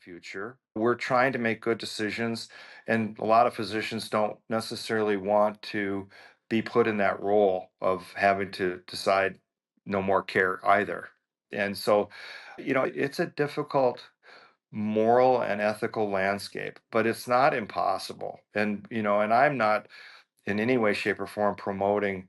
future. We're trying to make good decisions, and a lot of physicians don't necessarily want to be put in that role of having to decide no more care either. And so, it's a difficult moral and ethical landscape, but it's not impossible. And I'm not in any way, shape, or form promoting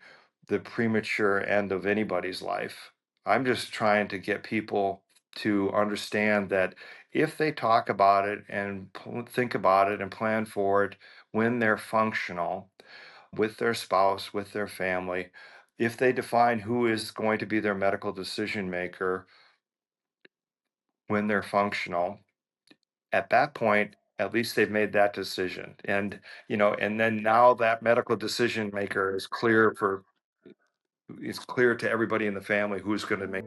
the premature end of anybody's life. I'm just trying to get people to understand that if they talk about it and think about it and plan for it when they're functional with their spouse, with their family, if they define who is going to be their medical decision maker when they're functional, at that point, at least they've made that decision. And then now that medical decision maker is clear for it's clear to everybody in the family who's going to make.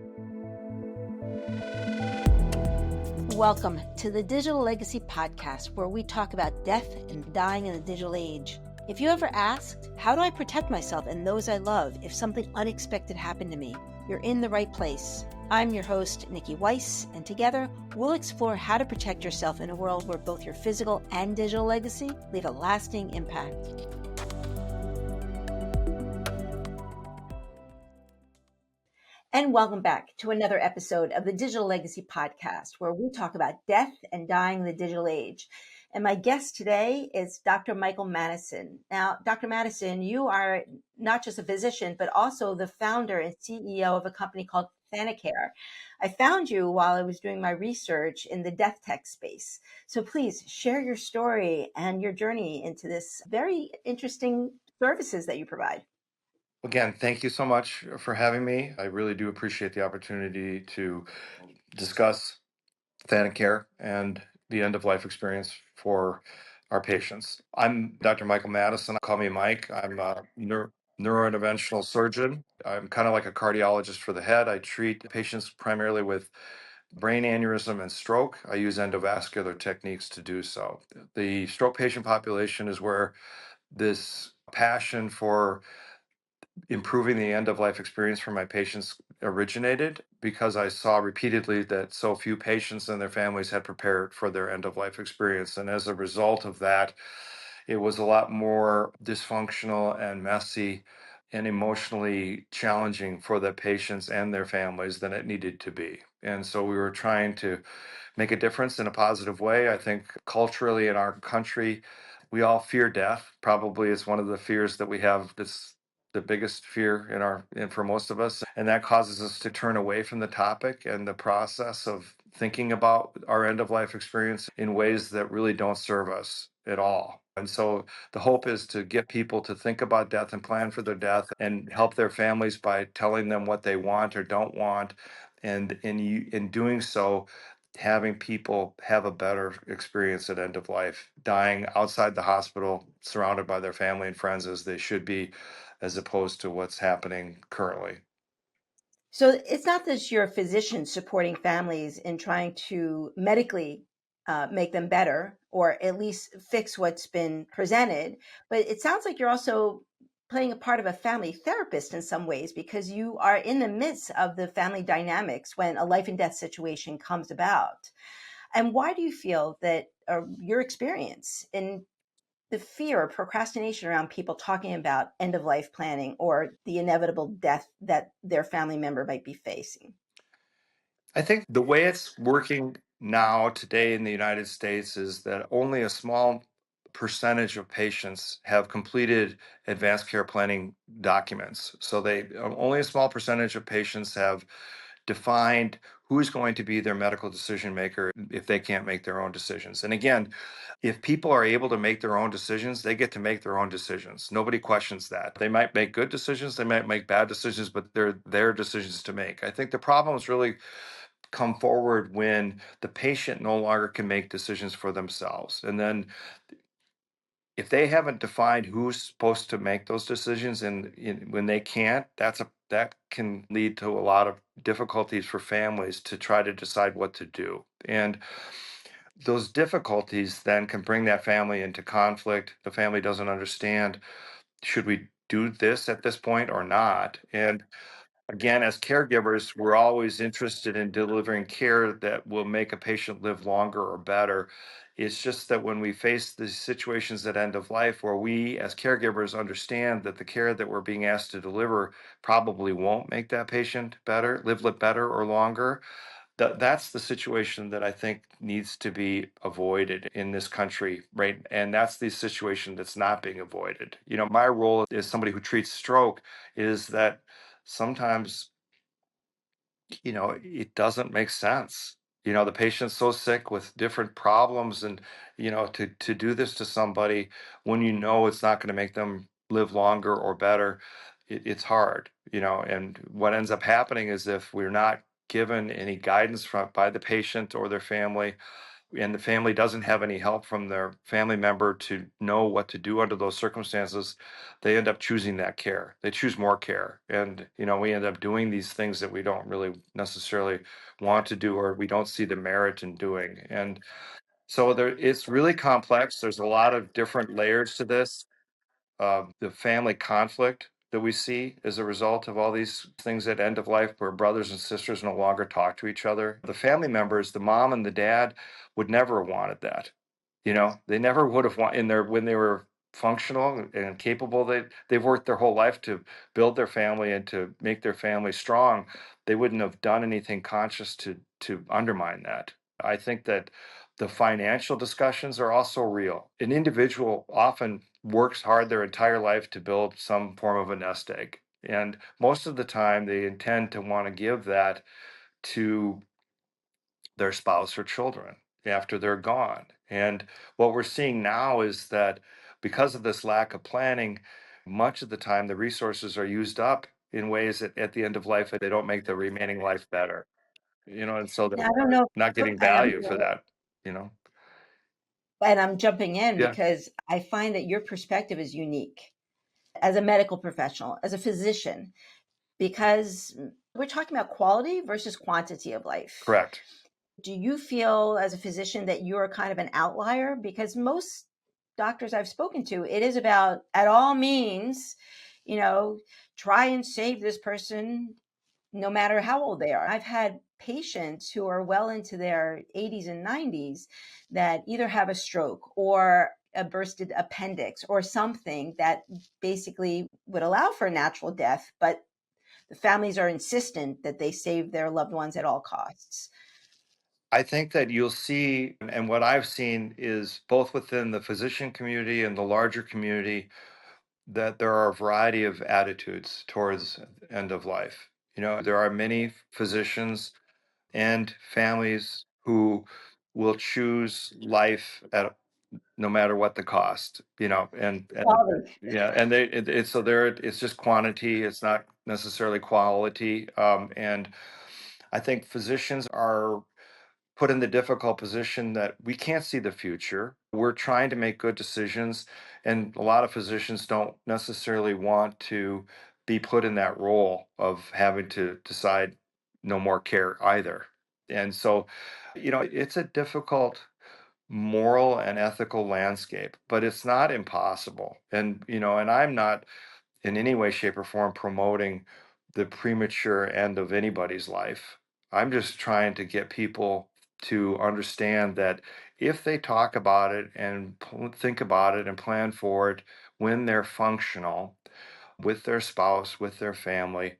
Welcome to the Digital Legacy Podcast, where we talk about death and dying in the digital age. If you ever asked, how do I protect myself and those I love if something unexpected happened to me? You're in the right place. I'm your host, Niki Weiss, and together we'll explore how to protect yourself in a world where both your physical and digital legacy leave a lasting impact. And welcome back to another episode of the Digital Legacy Podcast, where we talk about death and dying in the digital age. And my guest today is Dr. Michael Madison. Now, Dr. Madison, you are not just a physician, but also the founder and CEO of a company called Thantacare. I found you while I was doing my research in the death tech space. So please share your story and your journey into this very interesting services that you provide. Again, thank you so much for having me. I really do appreciate the opportunity to discuss Thantacare and the end of life experience for our patients. I'm Dr. Michael Madison. Call me Mike. I'm a neurointerventional surgeon. I'm kind of like a cardiologist for the head. I treat patients primarily with brain aneurysm and stroke. I use endovascular techniques to do so. The stroke patient population is where this passion for improving the end of life experience for my patients originated, because I saw repeatedly that so few patients and their families had prepared for their end of life experience. And as a result of that, it was a lot more dysfunctional and messy and emotionally challenging for the patients and their families than it needed to be. And so we were trying to make a difference in a positive way. I think culturally in our country, we all fear death. Probably it's one of the fears that we have that's the biggest fear and for most of us. And that causes us to turn away from the topic and the process of thinking about our end of life experience in ways that really don't serve us at all. And so the hope is to get people to think about death and plan for their death and help their families by telling them what they want or don't want. And in doing so, having people have a better experience at end of life, dying outside the hospital, surrounded by their family and friends as they should be, as opposed to what's happening currently. So it's not that you're a physician supporting families in trying to medically make them better or at least fix what's been presented, but it sounds like you're also playing a part of a family therapist in some ways, because you are in the midst of the family dynamics when a life and death situation comes about. And why do you feel that your experience in the fear or procrastination around people talking about end of life planning or the inevitable death that their family member might be facing? I think the way it's working now today in the United States is that only a small percentage of patients have completed advanced care planning documents. So only a small percentage of patients have defined who's going to be their medical decision maker if they can't make their own decisions. And again, if people are able to make their own decisions, they get to make their own decisions. Nobody questions that. They might make good decisions, they might make bad decisions, but they're their decisions to make. I think the problems really come forward when the patient no longer can make decisions for themselves. And then if they haven't defined who's supposed to make those decisions, and when they can't, that can lead to a lot of difficulties for families to try to decide what to do. And those difficulties then can bring that family into conflict. The family doesn't understand, should we do this at this point or not? And Again, as caregivers, we're always interested in delivering care that will make a patient live longer or better. It's just that when we face these situations at end of life where we as caregivers understand that the care that we're being asked to deliver probably won't make that patient better, live better or longer, that's the situation that I think needs to be avoided in this country, right? And that's the situation that's not being avoided. My role as somebody who treats stroke is that sometimes, it doesn't make sense. The patient's so sick with different problems, and to do this to somebody when it's not going to make them live longer or better, it's hard. And what ends up happening is if we're not given any guidance by the patient or their family, and the family doesn't have any help from their family member to know what to do under those circumstances, they end up choosing that care. They choose more care. And, we end up doing these things that we don't really necessarily want to do or we don't see the merit in doing. And so it's really complex. There's a lot of different layers to this. The family conflict that we see as a result of all these things at end of life where brothers and sisters no longer talk to each other. The family members, the mom and the dad, would never have wanted that. They never would have wanted in their when they were functional and capable. They've worked their whole life to build their family and to make their family strong. They wouldn't have done anything conscious to undermine that. I think that the financial discussions are also real. An individual often works hard their entire life to build some form of a nest egg. And most of the time, they intend to want to give that to their spouse or children after they're gone. And what we're seeing now is that because of this lack of planning, much of the time the resources are used up in ways that at the end of life they don't make the remaining life better. And so they're Now, I don't know. not getting I am, value for that, you know. and I'm jumping in Yeah, because I find that your perspective is unique as a medical professional, as a physician, because we're talking about quality versus quantity of life. correct. Do you feel as a physician that you're kind of an outlier? Because most doctors I've spoken to, it is about at all means, you know, try and save this person no matter how old they are. I've had patients who are well into their 80s and 90s that either have a stroke or a bursted appendix or something that basically would allow for a natural death, but the families are insistent that they save their loved ones at all costs. I think that you'll see, and what I've seen is both within the physician community and the larger community, that there are a variety of attitudes towards end of life. There are many physicians and families who will choose life at no matter what the cost, and Quality. yeah, and it's so there it's just quantity, it's not necessarily quality. And I think physicians are put in the difficult position that we can't see the future. We're trying to make good decisions, and a lot of physicians don't necessarily want to be put in that role of having to decide no more care either. And so, it's a difficult moral and ethical landscape, but it's not impossible. And I'm not in any way, shape, or form promoting the premature end of anybody's life. I'm just trying to get people to understand that if they talk about it and think about it and plan for it when they're functional with their spouse, with their family,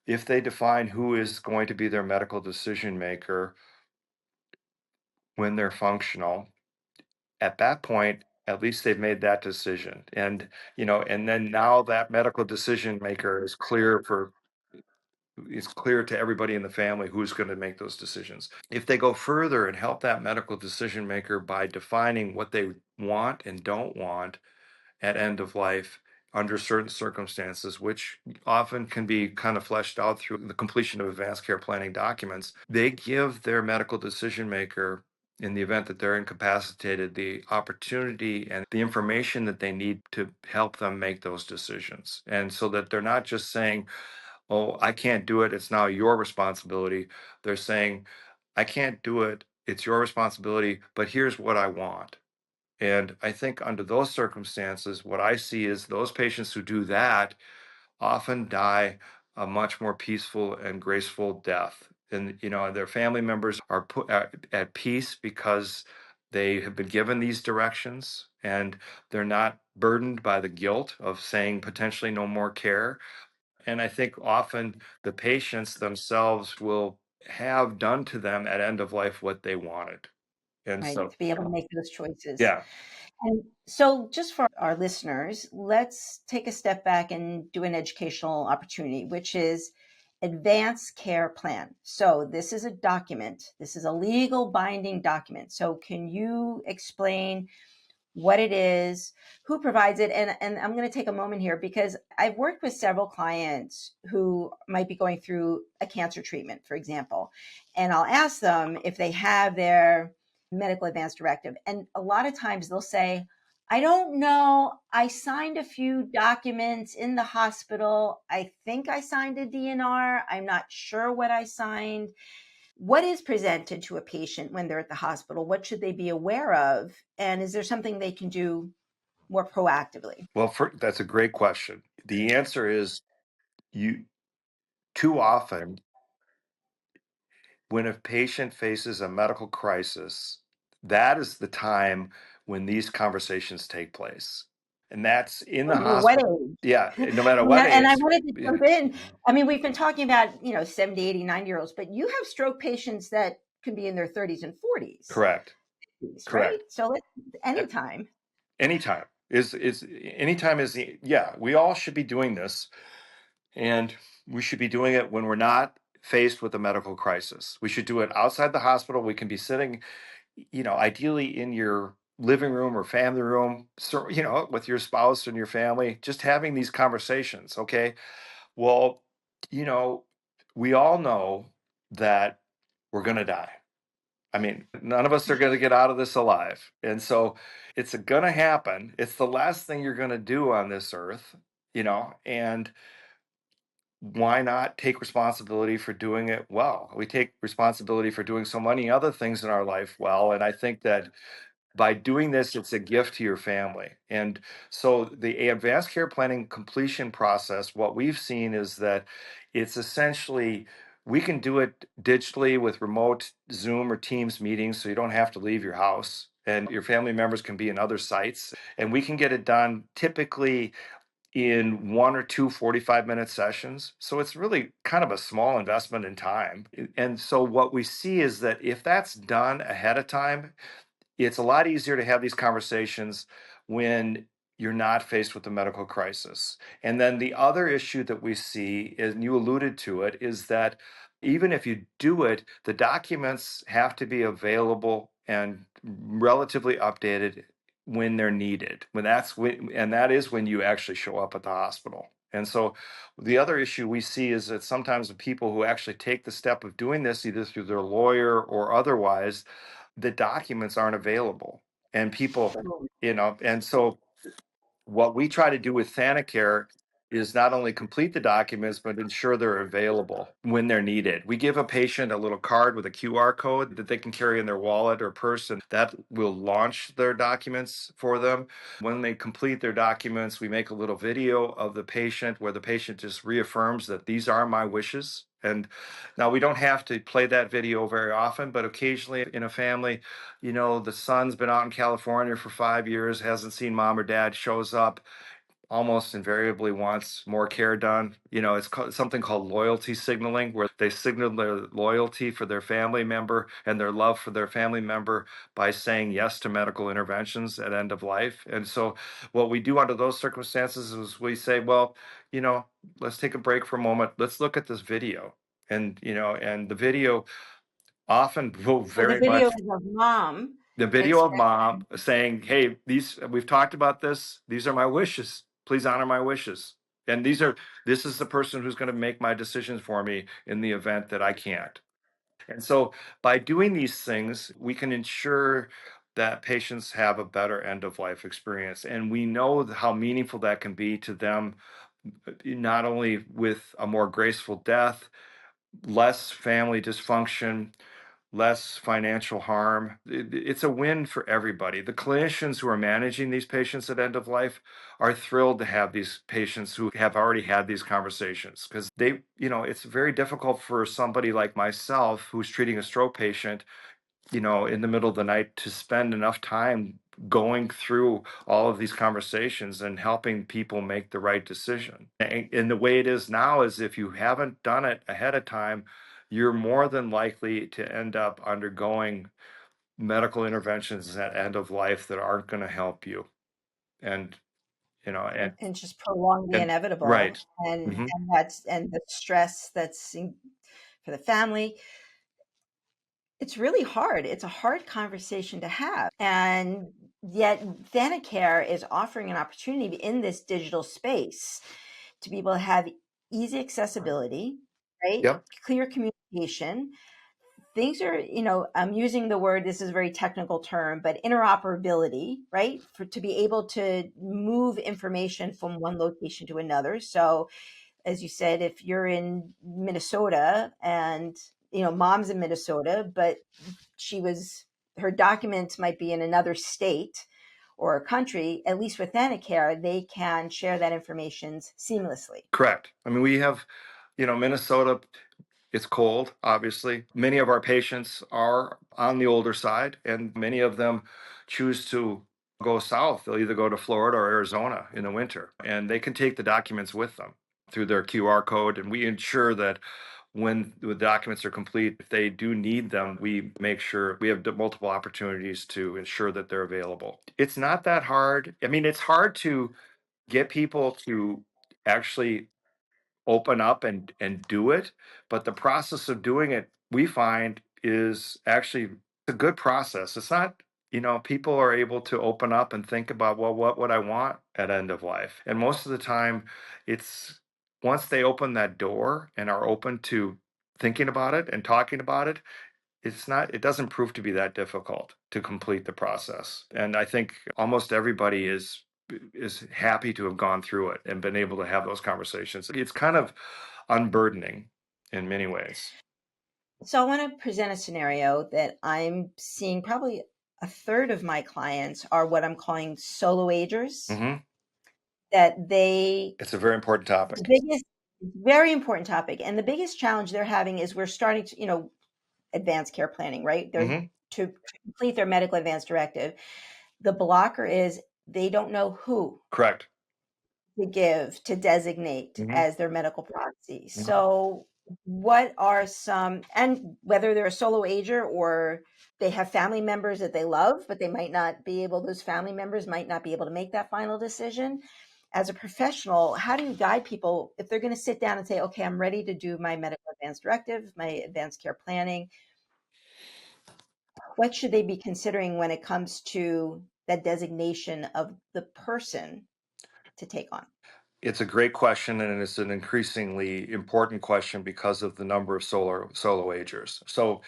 if they define who is going to be their medical decision maker when they're functional, at that point, at least they've made that decision. And then now that medical decision maker is clear to everybody in the family who's going to make those decisions. If they go further and help that medical decision maker by defining what they want and don't want at end of life under certain circumstances, which often can be kind of fleshed out through the completion of advanced care planning documents, they give their medical decision maker, in the event that they're incapacitated, the opportunity and the information that they need to help them make those decisions. And so that they're not just saying, oh, I can't do it, it's now your responsibility. They're saying, I can't do it, it's your responsibility, but here's what I want. And I think under those circumstances, what I see is those patients who do that often die a much more peaceful and graceful death. And, their family members are put at peace because they have been given these directions and they're not burdened by the guilt of saying potentially no more care. And I think often the patients themselves will have done to them at end of life what they wanted. And right, so, to be able to make those choices. yeah. And so, just for our listeners, let's take a step back and do an educational opportunity, which is advanced care plan. So, this is a document, this is a legal binding document. So, can you explain what it is, who provides it? And I'm going to take a moment here because I've worked with several clients who might be going through a cancer treatment, for example. And I'll ask them if they have their medical advance directive. And a lot of times they'll say, I don't know. I signed a few documents in the hospital. I think I signed a DNR. I'm not sure what I signed. What is presented to a patient when they're at the hospital? What should they be aware of? And is there something they can do more proactively? Well, that's a great question. The answer is you too often when a patient faces a medical crisis, that is the time when these conversations take place. And that's in the No matter what hospital. age. Yeah, no matter And what I age. wanted to Yeah, jump in. I mean, we've been talking about, 70, 80, 90-year-olds, but you have stroke patients that can be in their 30s and 40s, correct. right? Correct. So let's A- anytime. Anytime yeah, we all should be doing this. And we should be doing it when we're not faced with a medical crisis. We should do it outside the hospital. We can be sitting, ideally in your living room or family room, so, with your spouse and your family, just having these conversations. Okay. Well, you know, we all know that we're going to die. I mean, none of us are going to get out of this alive. And so it's going to happen. It's the last thing you're going to do on this earth, and why not take responsibility for doing it well? We take responsibility for doing so many other things in our life well. And I think that by doing this, it's a gift to your family. And so the advanced care planning completion process, what we've seen is that it's essentially we can do it digitally with remote Zoom or Teams meetings, so you don't have to leave your house. And your family members can be in other sites. And we can get it done typically in one or two 45-minute sessions. So it's really kind of a small investment in time. And so what we see is that if that's done ahead of time, it's a lot easier to have these conversations when you're not faced with a medical crisis. And then the other issue that we see, and you alluded to it, is that even if you do it, the documents have to be available and relatively updated when they're needed. And that is when you actually show up at the hospital. And so the other issue we see is that sometimes the people who actually take the step of doing this, either through their lawyer or otherwise, the documents aren't available. And people, and so what we try to do with Thantacare is not only complete the documents, but ensure they're available when they're needed. We give a patient a little card with a QR code that they can carry in their wallet or purse, and that will launch their documents for them. When they complete their documents, we make a little video of the patient where the patient just reaffirms that these are my wishes. And now we don't have to play that video very often, but occasionally in a family, the son's been out in California for 5 years, hasn't seen mom or dad, shows up, almost invariably wants more care done. It's something called loyalty signaling, where they signal their loyalty for their family member and their love for their family member by saying yes to medical interventions at end of life. And so, what we do under those circumstances is we say, well, you know, let's take a break for a moment. Let's look at this video. And the video often will So the very video much is of mom the video of mom expressing. saying, "Hey, these we've talked about this. These are my wishes. Please honor my wishes." And this is the person who's going to make my decisions for me in the event that I can't. And so by doing these things, we can ensure that patients have a better end of life experience. And we know how meaningful that can be to them, not only with a more graceful death, less family dysfunction, less financial harm. It's a win for everybody. The clinicians who are managing these patients at end of life are thrilled to have these patients who have already had these conversations, because it's very difficult for somebody like myself who's treating a stroke patient, in the middle of the night, to spend enough time going through all of these conversations and helping people make the right decision. And the way it is now is, if you haven't done it ahead of time, you're more than likely to end up undergoing medical interventions at end of life that aren't going to help you. And, you know, and, and just prolong the and right. inevitable, Hmm. and the stress for the family. It's really hard. It's a hard conversation to have. And yet Thanacare is offering an opportunity in this digital space to be able to have easy accessibility, right? Yep. Clear communication. Things are, I'm using the word, this is a very technical term, but interoperability, right? To be able to move information from one location to another. So, as you said, if you're in Minnesota and, mom's in Minnesota, but her documents might be in another state or a country, at least with Thanacare, they can share that information seamlessly. Correct. I mean, we have, Minnesota, it's cold, obviously. Many of our patients are on the older side, and many of them choose to go south. They'll either go to Florida or Arizona in the winter, and they can take the documents with them through their QR code. And we ensure that when the documents are complete, if they do need them, we make sure we have multiple opportunities to ensure that they're available. It's not that hard. I mean, it's hard to get people to actually open up and do it, but the process of doing it, we find, is actually a good process. It's not, people are able to open up and think about, well, what would I want at end of life? And most of the time, it's once they open that door and are open to thinking about it and talking about it, it doesn't prove to be that difficult to complete the process. And I think almost everybody is happy to have gone through it and been able to have those conversations. It's kind of unburdening in many ways. So I want to present a scenario that I'm seeing. Probably a third of my clients are what I'm calling solo agers, Hmm. that they, It's a very important the topic. biggest, very important topic. And the biggest challenge they're having is we're starting to, advanced care planning, right? They're Hmm. to complete their medical advance directive. The blocker is they don't know who Correct. to give, to designate Hmm. as their medical proxy. Hmm. So, what are some, and whether they're a solo ager or they have family members that they love, but they might not be able, those family members might not be able to make that final decision. As a professional, how do you guide people if they're going to sit down and say, okay, I'm ready to do my medical advance directive, my advanced care planning? What should they be considering when it comes to that designation of the person to take on? It's a great question, and it's an increasingly important question because of the number of solo agers. So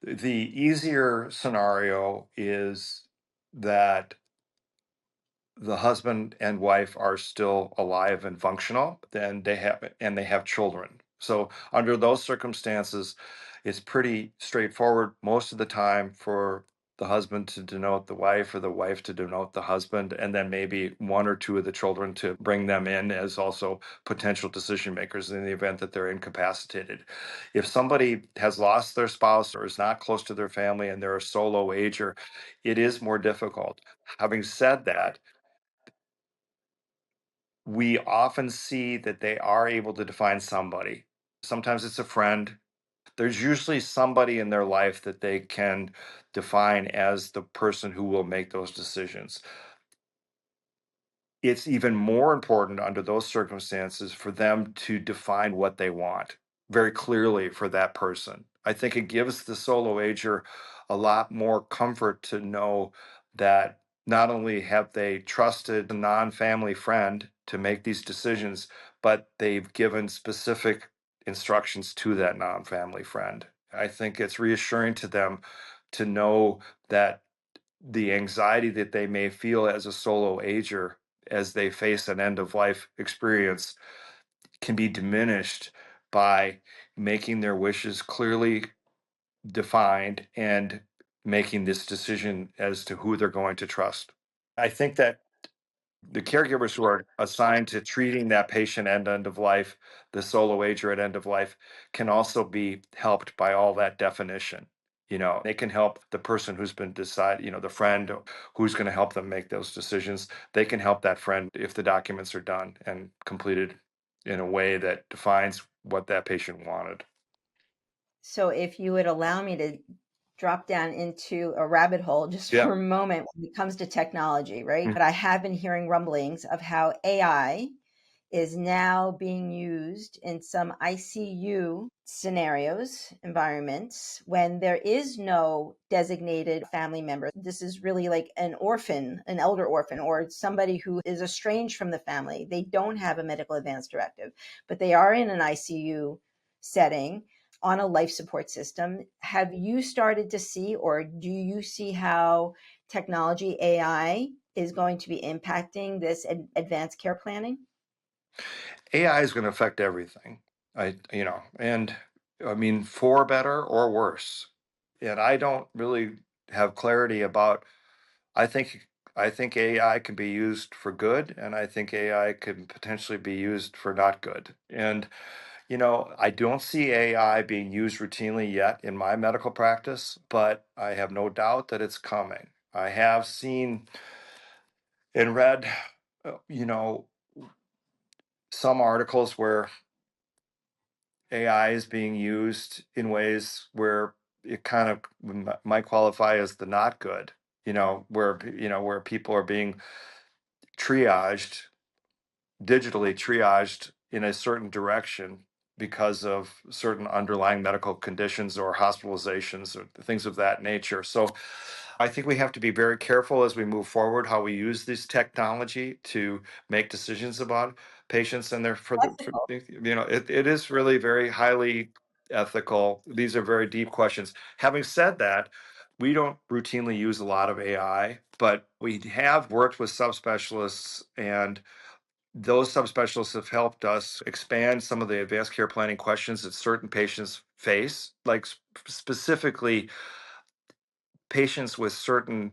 the easier scenario is that the husband and wife are still alive and functional, then they have children. So under those circumstances, it's pretty straightforward most of the time for the husband to denote the wife or the wife to denote the husband, and then maybe one or two of the children to bring them in as also potential decision makers in the event that they're incapacitated. If somebody has lost their spouse or is not close to their family and they're a solo ager, it is more difficult. Having said that, we often see that they are able to define somebody. Sometimes it's a friend. There's usually somebody in their life that they can define as the person who will make those decisions. It's even more important under those circumstances for them to define what they want very clearly for that person. I think it gives the solo ager a lot more comfort to know that not only have they trusted a non family friend to make these decisions, but they've given specific instructions to that non family friend. I think it's reassuring to them to know that the anxiety that they may feel as a solo ager as they face an end of life experience can be diminished by making their wishes clearly defined and making this decision as to who they're going to trust. I think that the caregivers who are assigned to treating that patient at end of life, the solo ager at end of life, can also be helped by all that definition. They can help the person who's been decided, the friend who's going to help them make those decisions. They can help that friend if the documents are done and completed in a way that defines what that patient wanted. So if you would allow me to drop down into a rabbit hole just Yeah. for a moment when it comes to technology, right? But I have been hearing rumblings of how AI is now being used in some ICU scenarios, environments, when there is no designated family member. This is really like an orphan, an elder orphan, or somebody who is estranged from the family. They don't have a medical advance directive, but they are in an ICU setting on a life support system. Have you started to see, or do you see how technology, AI, is going to be impacting this advanced care planning? AI is going to affect everything. And I mean, for better or worse. And I don't really have clarity about, I think, I think AI can be used for good, and I think AI can potentially be used for not good. And, I don't see AI being used routinely yet in my medical practice, but I have no doubt that it's coming. I have seen and read, uh, you know, some articles where AI is being used in ways where it kind of might qualify as the not good, where people are being triaged, digitally triaged in a certain direction because of certain underlying medical conditions or hospitalizations or things of that nature. So I think we have to be very careful as we move forward how we use this technology to make decisions about patients and their Ethical. it is really very highly ethical. These are very deep questions. Having said that, we don't routinely use a lot of AI, but we have worked with subspecialists, and those subspecialists have helped us expand some of the advanced care planning questions that certain patients face, like specifically patients with certain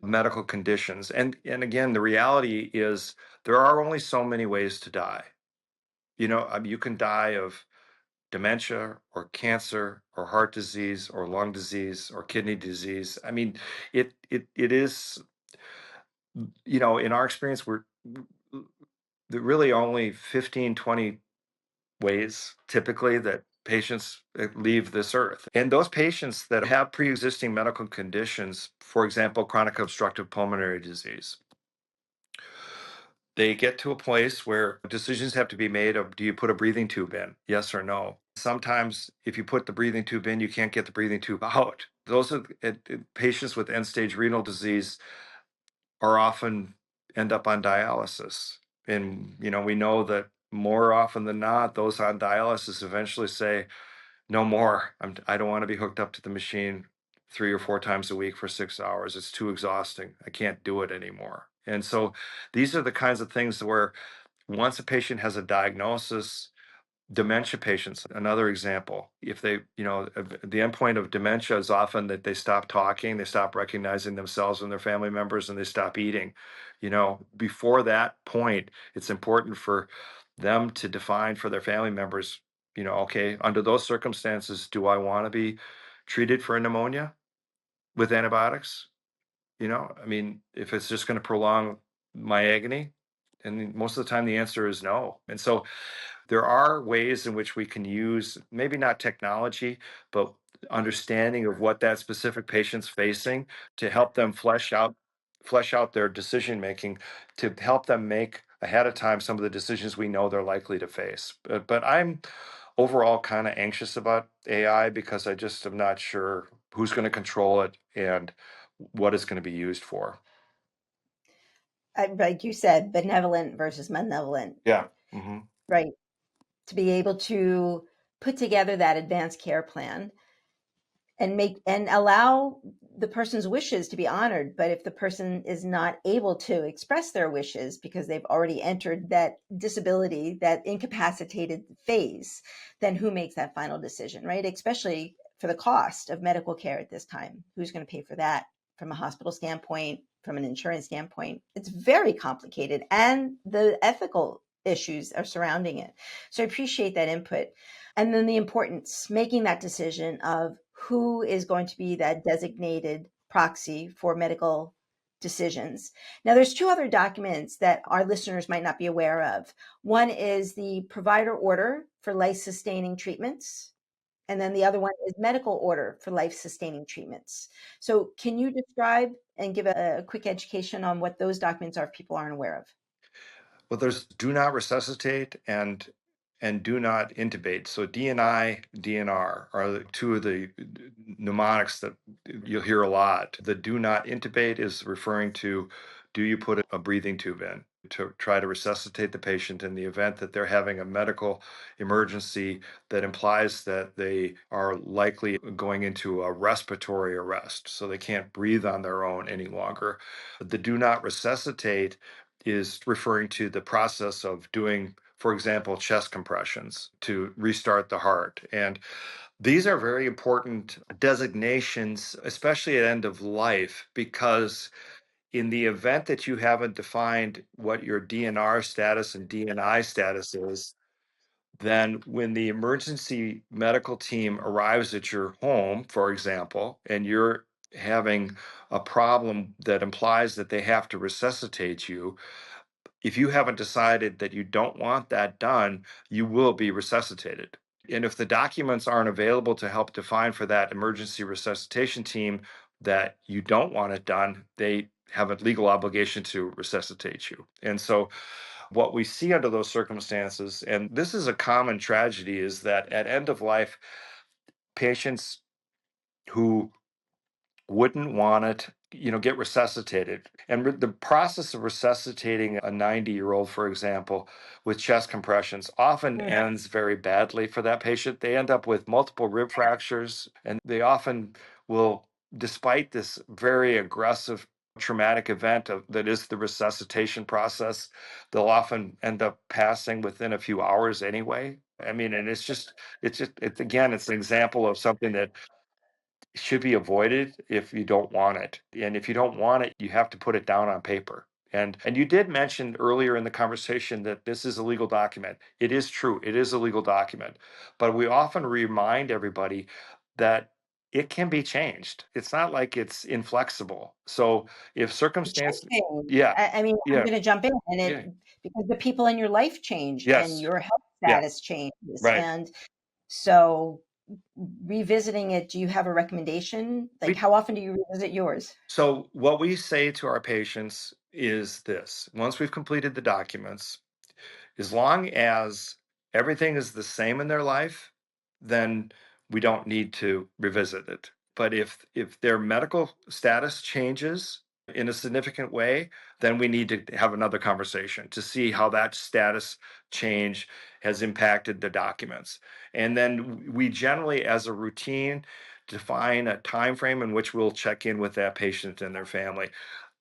medical conditions. And again, the reality is there are only so many ways to die. You can die of dementia or cancer or heart disease or lung disease or kidney disease. I mean, it is, in our experience, there really only 15, 20 ways typically that patients leave this earth. And those patients that have pre-existing medical conditions, for example, chronic obstructive pulmonary disease, they get to a place where decisions have to be made of, do you put a breathing tube in? Yes or no. Sometimes if you put the breathing tube in, you can't get the breathing tube out. Those are patients with end stage renal disease are often end up on dialysis. And we know that more often than not, those on dialysis eventually say, no more. I don't want to be hooked up to the machine 3 or 4 times a week for 6 hours. It's too exhausting. I can't do it anymore. And so these are the kinds of things where once a patient has a diagnosis, dementia patients, another example, if they, the endpoint of dementia is often that they stop talking, they stop recognizing themselves and their family members, and they stop eating. Before that point, it's important for them to define for their family members, okay, under those circumstances, do I want to be treated for a pneumonia with antibiotics? I mean, if it's just going to prolong my agony, and most of the time the answer is no. And so there are ways in which we can use maybe not technology, but understanding of what that specific patient's facing to help them flesh out their decision making, to help them make ahead of time some of the decisions we know they're likely to face. But I'm overall kind of anxious about AI because I just am not sure who's going to control it and what it's going to be used for. Like you said, benevolent versus malevolent, Yeah. Hmm. right? To be able to put together that advanced care plan and make and allow the person's wishes to be honored. But if the person is not able to express their wishes because they've already entered that disability, that incapacitated phase, then who makes that final decision, right? Especially for the cost of medical care at this time. Who's going to pay for that from a hospital standpoint, from an insurance standpoint? It's very complicated, and the ethical issues are surrounding it. So I appreciate that input. And then the importance, making that decision of who is going to be that designated proxy for medical decisions. Now, there's two other documents that our listeners might not be aware of. One is the provider order for life-sustaining treatments, and then the other one is medical order for life-sustaining treatments. So can you describe and give a quick education on what those documents are if people aren't aware of? Well, there's do not resuscitate and do not intubate. So DNI, DNR are the two of the mnemonics that you'll hear a lot. The do not intubate is referring to, do you put a breathing tube in to try to resuscitate the patient in the event that they're having a medical emergency that implies that they are likely going into a respiratory arrest, so they can't breathe on their own any longer. The do not resuscitate is referring to the process of doing, for example, chest compressions to restart the heart. And these are very important designations, especially at end of life, because in the event that you haven't defined what your DNR status and DNI status is, then when the emergency medical team arrives at your home, for example, and you're having a problem that implies that they have to resuscitate you, if you haven't decided that you don't want that done, you will be resuscitated. And if the documents aren't available to help define for that emergency resuscitation team that you don't want it done, they have a legal obligation to resuscitate you. And so, what we see under those circumstances, and this is a common tragedy, is that at end of life, patients who wouldn't want it, get resuscitated. And the process of resuscitating a 90-year-old, for example, with chest compressions often Mm. ends very badly for that patient. They end up with multiple rib fractures, and they often will, despite this very aggressive traumatic event that is the resuscitation process, they'll often end up passing within a few hours anyway. I mean, and it's again, it's an example of something that should be avoided if you don't want it. And if you don't want it, you have to put it down on paper. And you did mention earlier in the conversation that this is a legal document. It is true. It is a legal document. But we often remind everybody that it can be changed. It's not like it's inflexible. So if It should circumstance, change. yeah, I mean, I'm yeah, gonna jump in, and yeah, because the people in your life change and yes, your health yeah, status changes, right. and so revisiting it, do you have a recommendation? Like, We how often do you revisit yours? So what we say to our patients is this: once we've completed the documents, as long as everything is the same in their life, then we don't need to revisit it. But if their medical status changes in a significant way, then we need to have another conversation to see how that status change has impacted the documents. And then we generally, as a routine, define a time frame in which we'll check in with that patient and their family.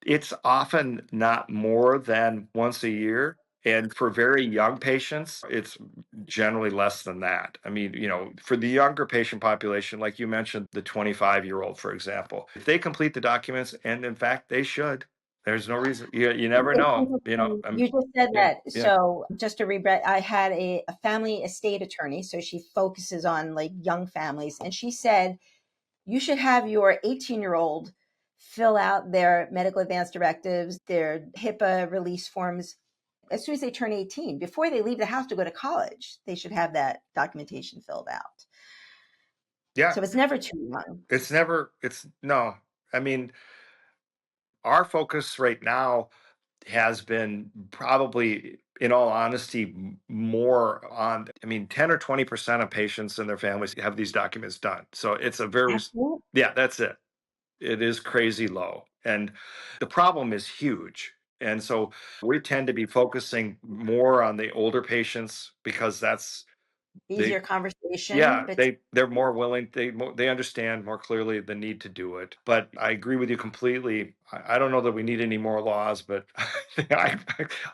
It's often not more than once a year. And for very young patients, it's generally less than that. I mean, for the younger patient population, like you mentioned, the 25-year-old, for example, if they complete the documents, and in fact, they should, there's no reason, you never It's know, interesting you just said yeah, that. yeah, So just to regret, I had a family estate attorney, so she focuses on like young families, and she said you should have your 18-year-old fill out their medical advance directives, their HIPAA release forms as soon as they turn 18. Before they leave the house to go to college, they should have that documentation filled out. yeah. So it's never too young. It's no, I mean, our focus right now has been probably, in all honesty, more on, I mean, 10 or 20% of patients and their families have these documents done. So it's a very, That's it. yeah, that's it. It is crazy low. And the problem is huge. And so we tend to be focusing more on the older patients because Easier conversation, Yeah, but they're more willing. They understand more clearly the need to do it. But I agree with you completely. I don't know that we need any more laws, but I,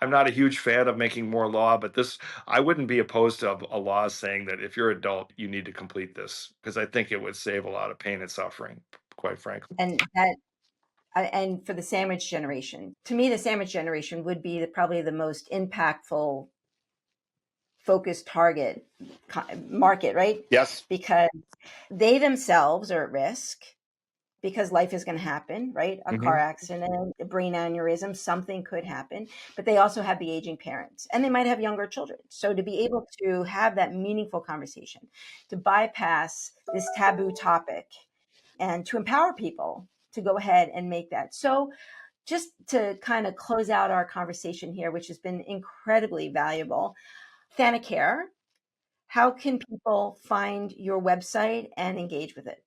I'm not a huge fan of making more law. But this, I wouldn't be opposed to a law saying that if you're adult, you need to complete this, because I think it would save a lot of pain and suffering, quite frankly. and that and for the sandwich generation, to me, the sandwich generation would be probably the most impactful focused target market, right? Yes. Because they themselves are at risk because life is going to happen, right? A car Hmm. accident, a brain aneurysm, something could happen, but they also have the aging parents and they might have younger children. So to be able to have that meaningful conversation, to bypass this taboo topic and to empower people to go ahead and make that. So just to kind of close out our conversation here, which has been incredibly valuable, Thanacare, how can people find your website and engage with it?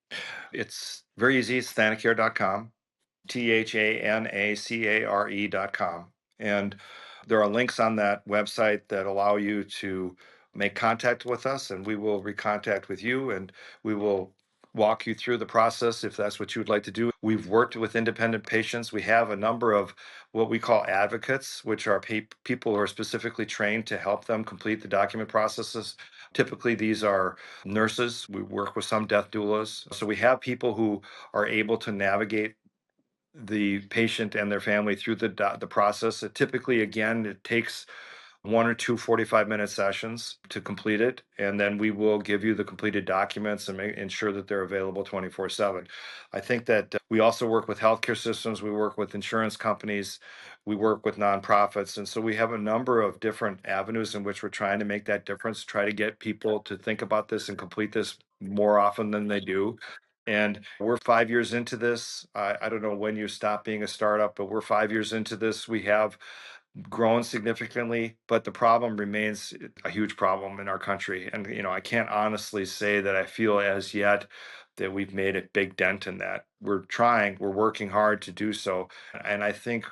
It's very easy. It's thanacare.com. Thanacare.com. And there are links on that website that allow you to make contact with us, and we will recontact with you, and we will walk you through the process if that's what you would like to do. We've worked with independent patients. We have a number of what we call advocates, which are people who are specifically trained to help them complete the document processes. Typically, these are nurses. We work with some death doulas. So we have people who are able to navigate the patient and their family through the process. Typically, again, it takes 1 or 2 45-minute sessions to complete it, and then we will give you the completed documents and ensure that they're available 24/7. I think that we also work with healthcare systems, we work with insurance companies, we work with nonprofits, and so we have a number of different avenues in which we're trying to make that difference, try to get people to think about this and complete this more often than they do. And we're 5 years into this. I don't know when you stop being a startup, but we're 5 years into this. We have grown significantly, but the problem remains a huge problem in our country. And, I can't honestly say that I feel as yet that we've made a big dent in that. We're trying, we're working hard to do so. And I think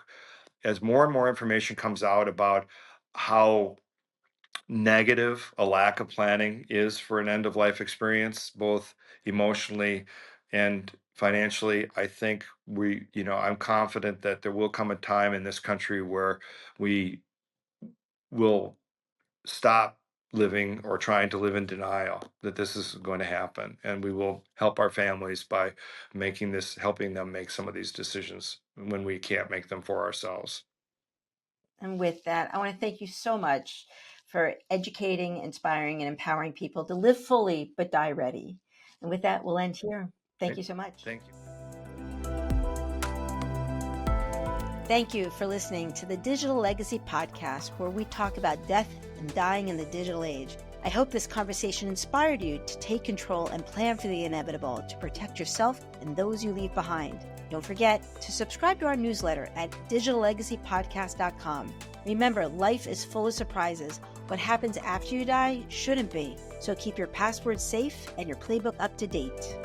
as more and more information comes out about how negative a lack of planning is for an end of life experience, both emotionally and financially, I think I'm confident that there will come a time in this country where we will stop living or trying to live in denial that this is going to happen. And we will help our families by helping them make some of these decisions when we can't make them for ourselves. And with that, I want to thank you so much for educating, inspiring, and empowering people to live fully but die ready. And with that, we'll end here. Thank Okay. you so much. Thank you. Thank you for listening to the Digital Legacy Podcast, where we talk about death and dying in the digital age. I hope this conversation inspired you to take control and plan for the inevitable to protect yourself and those you leave behind. Don't forget to subscribe to our newsletter at digitallegacypodcast.com. Remember, life is full of surprises. What happens after you die shouldn't be. So keep your passwords safe and your playbook up to date.